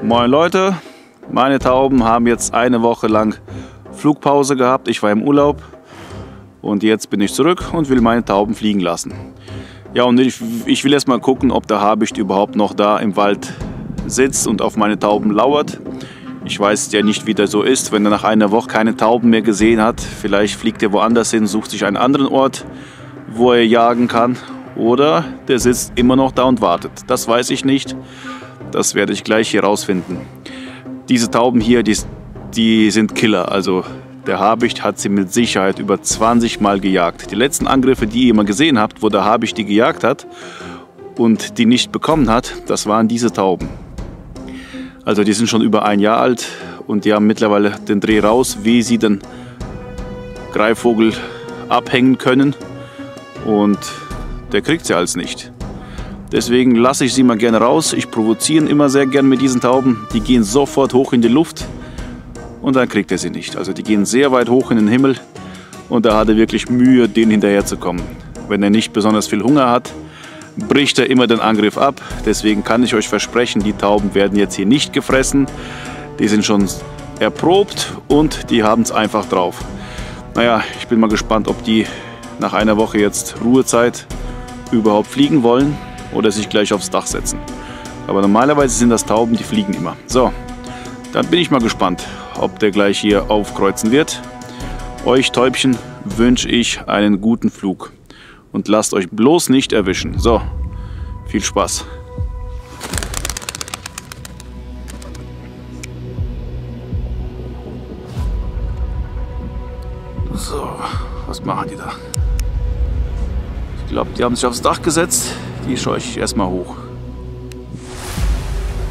Moin Leute, meine Tauben haben jetzt eine Woche lang Flugpause gehabt. Ich war im Urlaub und jetzt bin ich zurück und will meine Tauben fliegen lassen. Ja, und ich will erst mal gucken, ob der Habicht überhaupt noch da im Wald sitzt und auf meine Tauben lauert. Ich weiß ja nicht, wie der so ist, wenn er nach einer Woche keine Tauben mehr gesehen hat. Vielleicht fliegt er woanders hin, sucht sich einen anderen Ort, wo er jagen kann. Oder der sitzt immer noch da und wartet. Das weiß ich nicht. Das werde ich gleich hier rausfinden. Diese Tauben hier, die sind Killer. Also der Habicht hat sie mit Sicherheit über 20 Mal gejagt. Die letzten Angriffe, die ihr mal gesehen habt, wo der Habicht die gejagt hat und die nicht bekommen hat, das waren diese Tauben. Also die sind schon über ein Jahr alt und die haben mittlerweile den Dreh raus, wie sie den Greifvogel abhängen können. Und der kriegt sie alles nicht. Deswegen lasse ich sie mal gerne raus. Ich provoziere immer sehr gern mit diesen Tauben. Die gehen sofort hoch in die Luft und dann kriegt er sie nicht. Also die gehen sehr weit hoch in den Himmel und da hat er wirklich Mühe, denen hinterher zu kommen. Wenn er nicht besonders viel Hunger hat, bricht er immer den Angriff ab. Deswegen kann ich euch versprechen, die Tauben werden jetzt hier nicht gefressen. Die sind schon erprobt und die haben es einfach drauf. Naja, ich bin mal gespannt, ob die nach einer Woche jetzt Ruhezeit überhaupt fliegen wollen oder sich gleich aufs Dach setzen. Aber normalerweise sind das Tauben, die fliegen immer. So, dann bin ich mal gespannt, ob der gleich hier aufkreuzen wird. Euch Täubchen wünsche ich einen guten Flug und lasst euch bloß nicht erwischen. So, viel Spaß. So, was machen die da? Ich glaube, die haben sich aufs Dach gesetzt. Die scheuche ich erstmal hoch.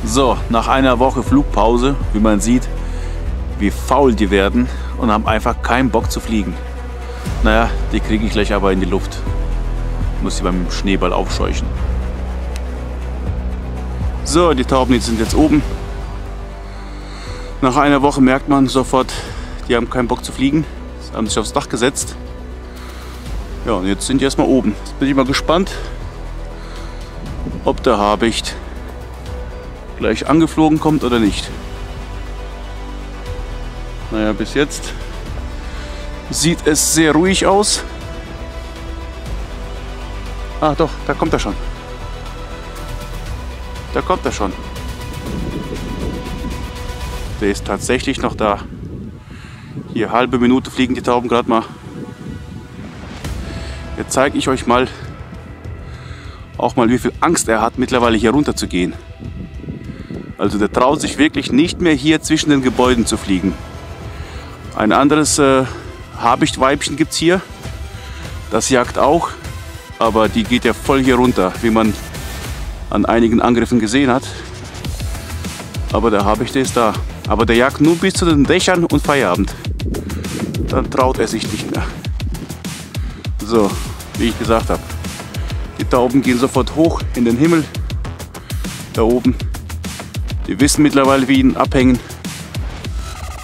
So, nach einer Woche Flugpause, wie man sieht, wie faul die werden und haben einfach keinen Bock zu fliegen. Naja, die kriege ich gleich aber in die Luft. Muss sie beim Schneeball aufscheuchen. So, die Tauben sind jetzt oben. Nach einer Woche merkt man sofort, die haben keinen Bock zu fliegen. Sie haben sich aufs Dach gesetzt. Ja, und jetzt sind die erstmal oben. Jetzt bin ich mal gespannt, ob der Habicht gleich angeflogen kommt oder nicht. Naja, bis jetzt sieht es sehr ruhig aus. Ah doch, da kommt er schon. Da kommt er schon. Der ist tatsächlich noch da. Hier, halbe Minute fliegen die Tauben gerade mal. Jetzt zeige ich euch mal, wie viel Angst er hat, mittlerweile hier runter zu gehen. Also der traut sich wirklich nicht mehr hier zwischen den Gebäuden zu fliegen. Ein anderes Habichtweibchen gibt es hier. Das jagt auch, aber die geht ja voll hier runter, wie man an einigen Angriffen gesehen hat. Aber der Habicht, der ist da. Aber der jagt nur bis zu den Dächern und Feierabend. Dann traut er sich nicht mehr. So, wie ich gesagt habe. Die Tauben gehen sofort hoch in den Himmel. Da oben. Die wissen mittlerweile, wie ihnen abhängen.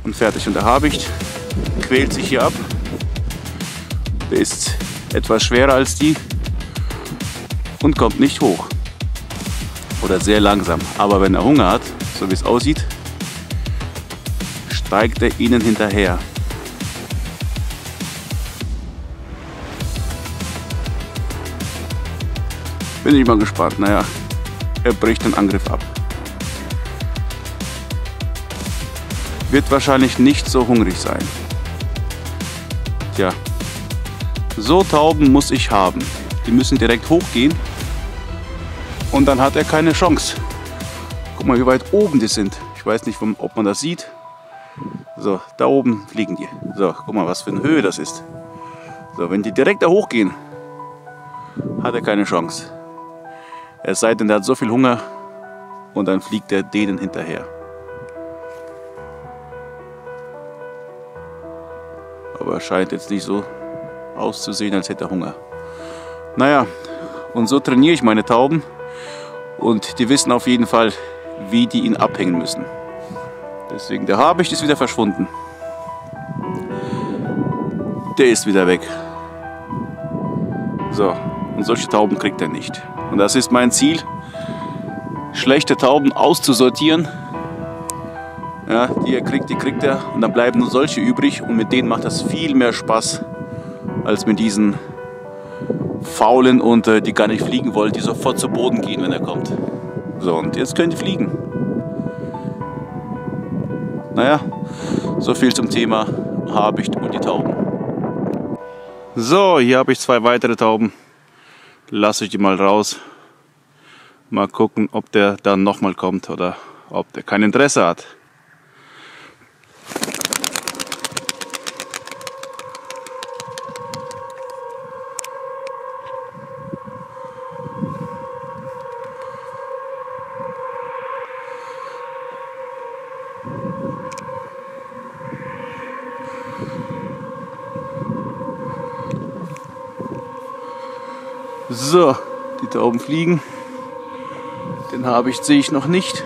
Und fertig. Und der Habicht quält sich hier ab. Der ist etwas schwerer als die und kommt nicht hoch. Oder sehr langsam. Aber wenn er Hunger hat, so wie es aussieht, steigt er ihnen hinterher. Bin ich mal gespannt. Naja, er bricht den Angriff ab. Wird wahrscheinlich nicht so hungrig sein. Tja, so Tauben muss ich haben. Die müssen direkt hochgehen und dann hat er keine Chance. Guck mal, wie weit oben die sind. Ich weiß nicht, ob man das sieht. So, da oben fliegen die. So, guck mal, was für eine Höhe das ist. So, wenn die direkt da hochgehen, hat er keine Chance. Es sei denn, der hat so viel Hunger und dann fliegt er denen hinterher. Aber es scheint jetzt nicht so auszusehen, als hätte er Hunger. Naja, und so trainiere ich meine Tauben und die wissen auf jeden Fall, wie die ihn abhängen müssen. Deswegen, der Habicht ist wieder verschwunden. Der ist wieder weg. So, und solche Tauben kriegt er nicht. Und das ist mein Ziel, schlechte Tauben auszusortieren Ja, die er kriegt, die kriegt er. Und dann bleiben nur solche übrig. Und mit denen macht das viel mehr Spaß, als mit diesen Faulen und die gar nicht fliegen wollen, die sofort zu Boden gehen, wenn er kommt. So, und jetzt können die fliegen. Naja, so viel zum Thema Habicht und die Tauben. So, hier habe ich 2 weitere Tauben. Lasse ich die mal raus. Mal gucken, ob der dann nochmal kommt oder ob der kein Interesse hat. So, die Tauben fliegen. Den Habicht sehe ich noch nicht.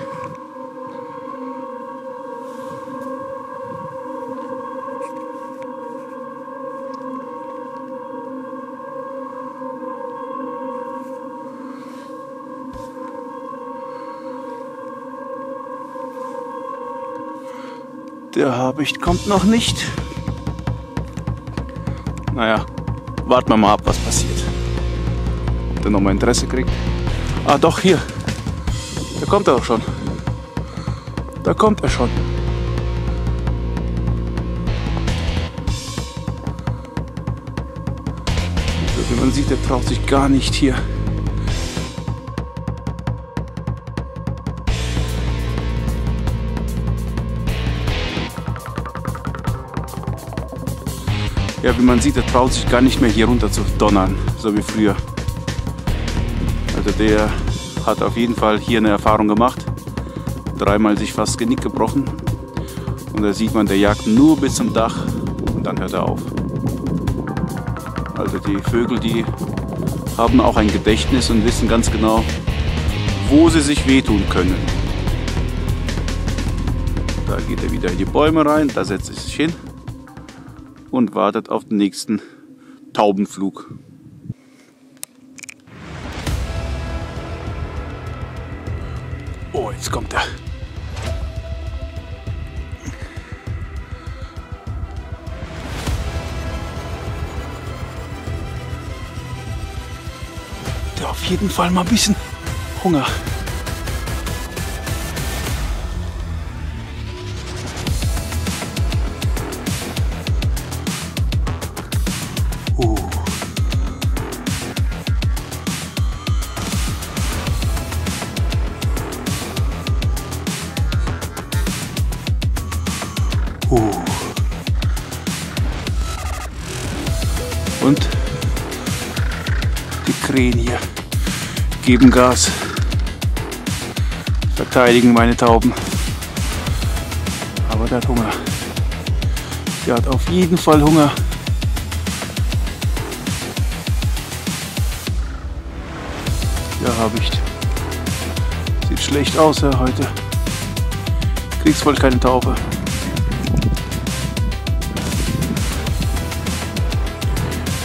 Der Habicht kommt noch nicht. Naja, warten wir mal ab, was passiert. Ob der nochmal Interesse kriegt. Ah doch, hier. Da kommt er auch schon. Da kommt er schon. Also, wie man sieht, der traut sich gar nicht hier. Ja, wie man sieht, er traut sich gar nicht mehr hier runter zu donnern, so wie früher. Also der hat auf jeden Fall hier eine Erfahrung gemacht. 3-mal sich fast das Genick gebrochen. Und da sieht man, der jagt nur bis zum Dach und dann hört er auf. Also die Vögel, die haben auch ein Gedächtnis und wissen ganz genau, wo sie sich wehtun können. Da geht er wieder in die Bäume rein, da setzt er sich hin und wartet auf den nächsten Taubenflug. Oh, jetzt kommt er. Der hat auf jeden Fall mal ein bisschen Hunger. Und die Krähen hier geben Gas, verteidigen meine Tauben. Aber der hat Hunger. Der hat auf jeden Fall Hunger. Ja, Habicht. Sieht schlecht aus, ja, heute. Kriegst wohl keine Taube.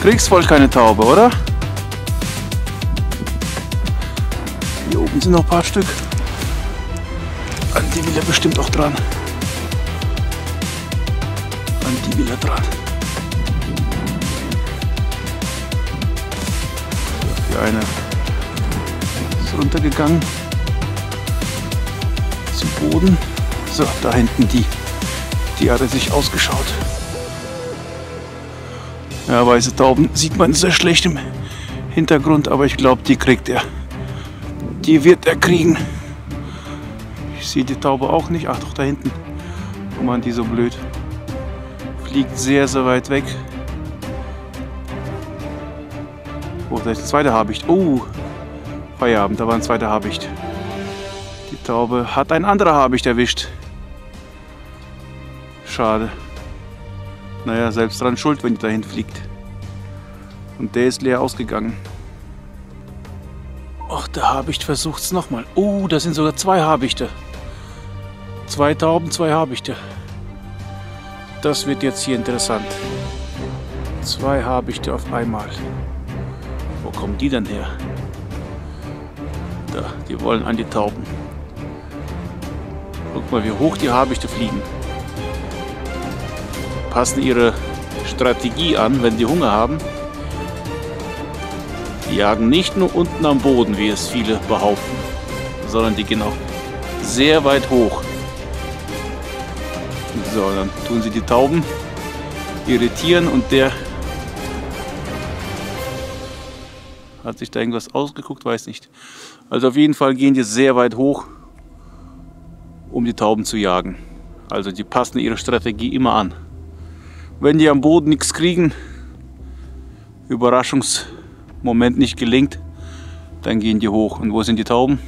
Kriegst wohl keine Taube, oder? Hier oben sind noch ein paar Stück. An die will er bestimmt auch dran. An die will er dran. So, die eine ist runtergegangen. Zum Boden. So, da hinten die. Die hat er sich ausgeschaut. Ja, weiße Tauben sieht man sehr schlecht im Hintergrund, aber ich glaube, die kriegt er. Die wird er kriegen. Ich sehe die Taube auch nicht. Ach doch, da hinten. Guck mal, die so blöd. Fliegt sehr, sehr weit weg. Oh, da ist ein zweiter Habicht. Oh, Feierabend, da war ein zweiter Habicht. Die Taube hat ein anderer Habicht erwischt. Schade. Naja, selbst dran schuld, wenn die dahin fliegt. Und der ist leer ausgegangen. Ach, der Habicht versucht es nochmal. Oh, da sind sogar 2 Habichte. 2 Tauben, 2 Habichte. Das wird jetzt hier interessant. 2 Habichte auf einmal. Wo kommen die denn her? Da, die wollen an die Tauben. Guck mal, wie hoch die Habichte fliegen. Passen ihre Strategie an, wenn die Hunger haben. Die jagen nicht nur unten am Boden, wie es viele behaupten, sondern die gehen auch sehr weit hoch. So, dann tun sie die Tauben irritieren und der hat sich da irgendwas ausgeguckt, weiß nicht. Also auf jeden Fall gehen die sehr weit hoch, um die Tauben zu jagen. Also die passen ihre Strategie immer an. Wenn die am Boden nichts kriegen, Überraschungsmoment nicht gelingt, dann gehen die hoch. Und wo sind die Tauben?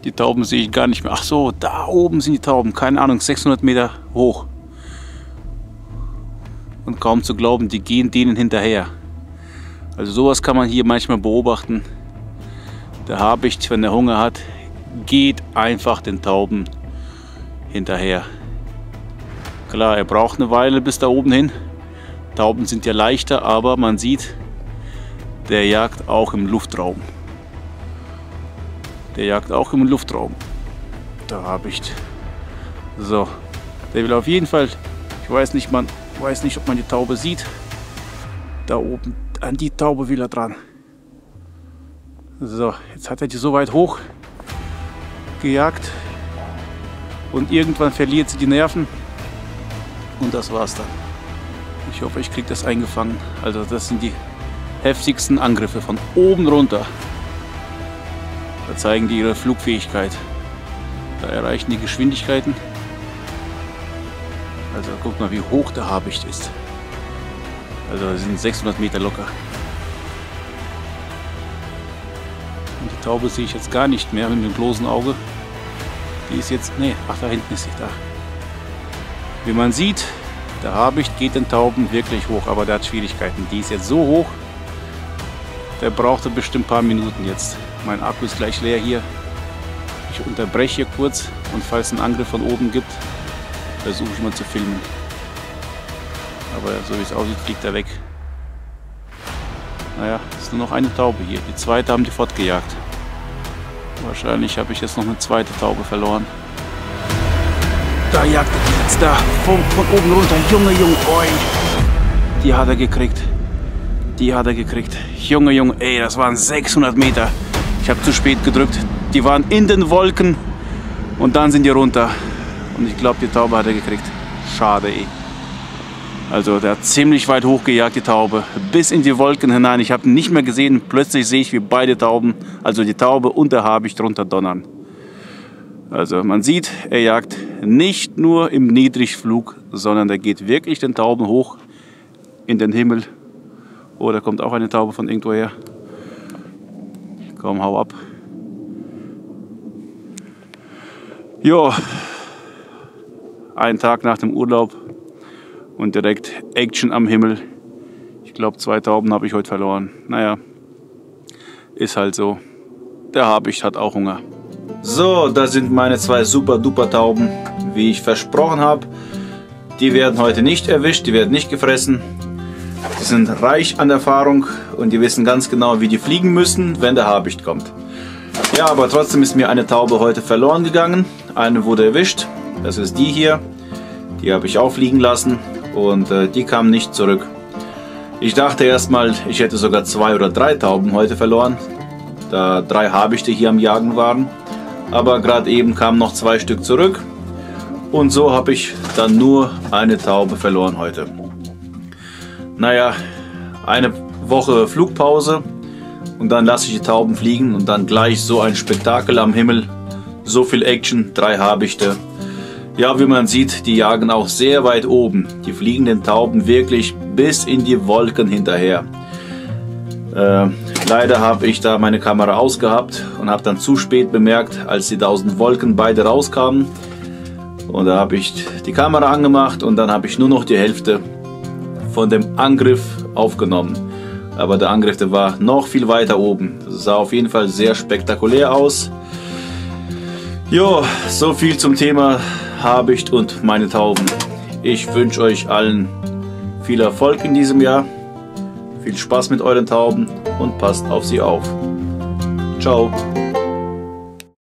Die Tauben sehe ich gar nicht mehr. Ach so, da oben sind die Tauben. Keine Ahnung, 600 Meter hoch. Und kaum zu glauben, die gehen denen hinterher. Also sowas kann man hier manchmal beobachten. Der Habicht, wenn er Hunger hat, geht einfach den Tauben hinterher. Klar, er braucht eine Weile bis da oben hin. Tauben sind ja leichter, aber man sieht, der jagt auch im Luftraum. Der jagt auch im Luftraum. Der Habicht. So, der will auf jeden Fall, ich weiß nicht, ob man die Taube sieht. Da oben, an die Taube will er dran. So, jetzt hat er die so weit hoch gejagt und irgendwann verliert sie die Nerven und das war's dann. Ich hoffe, ich kriege das eingefangen. Also das sind die heftigsten Angriffe von oben runter. Da zeigen die ihre Flugfähigkeit. Da erreichen die Geschwindigkeiten. Also guck mal, wie hoch der Habicht ist. Also das sind 600 Meter locker. Und die Taube sehe ich jetzt gar nicht mehr mit dem bloßen Auge. Die ist jetzt, nee, ach, da hinten ist sie da. Wie man sieht, der Habicht geht den Tauben wirklich hoch, aber der hat Schwierigkeiten. Die ist jetzt so hoch, der brauchte bestimmt ein paar Minuten jetzt. Mein Akku ist gleich leer hier. Ich unterbreche hier kurz und falls es einen Angriff von oben gibt, versuche ich mal zu filmen. Aber so wie es aussieht, fliegt er weg. Naja, es ist nur noch eine Taube hier. Die zweite haben die fortgejagt. Wahrscheinlich habe ich jetzt noch eine zweite Taube verloren. Da jagt er jetzt da von oben runter. Junge, oi. Die hat er gekriegt. Die hat er gekriegt. Junge, ey, das waren 600 Meter. Ich habe zu spät gedrückt. Die waren in den Wolken und dann sind die runter. Und ich glaube, die Taube hat er gekriegt. Schade, ey. Also der hat ziemlich weit hochgejagt, die Taube. Bis in die Wolken hinein. Ich habe ihn nicht mehr gesehen. Plötzlich sehe ich, wie beide Tauben, also die Taube und der Habicht, runter donnern. Also man sieht, er jagt nicht nur im Niedrigflug, sondern er geht wirklich den Tauben hoch in den Himmel. Oh, da kommt auch eine Taube von irgendwoher. Komm, hau ab. Jo, ein Tag nach dem Urlaub und direkt Action am Himmel. Ich glaube, 2 Tauben habe ich heute verloren. Naja, ist halt so. Der Habicht hat auch Hunger. So, das sind meine 2 super-duper Tauben, wie ich versprochen habe. Die werden heute nicht erwischt, die werden nicht gefressen. Die sind reich an Erfahrung und die wissen ganz genau, wie die fliegen müssen, wenn der Habicht kommt. Ja, aber trotzdem ist mir eine Taube heute verloren gegangen. Eine wurde erwischt, das ist die hier. Die habe ich auch fliegen lassen und die kam nicht zurück. Ich dachte erstmal, ich hätte sogar 2 oder 3 Tauben heute verloren, da 3 Habichte hier am Jagen waren. Aber gerade eben kamen noch 2 Stück zurück und so habe ich dann nur eine Taube verloren heute. Naja, eine Woche Flugpause und dann lasse ich die Tauben fliegen und dann gleich so ein Spektakel am Himmel, so viel Action, 3 Habichte. Ja, wie man sieht, die jagen auch sehr weit oben. Die fliegen den Tauben wirklich bis in die Wolken hinterher. Leider habe ich da meine Kamera ausgehabt und habe dann zu spät bemerkt, als die da aus den Wolken beide rauskamen. Und da habe ich die Kamera angemacht und dann habe ich nur noch die Hälfte von dem Angriff aufgenommen. Aber der Angriff, der war noch viel weiter oben. Das sah auf jeden Fall sehr spektakulär aus. Jo, so viel zum Thema Habicht und meine Tauben. Ich wünsche euch allen viel Erfolg in diesem Jahr. Viel Spaß mit euren Tauben und passt auf sie auf. Ciao.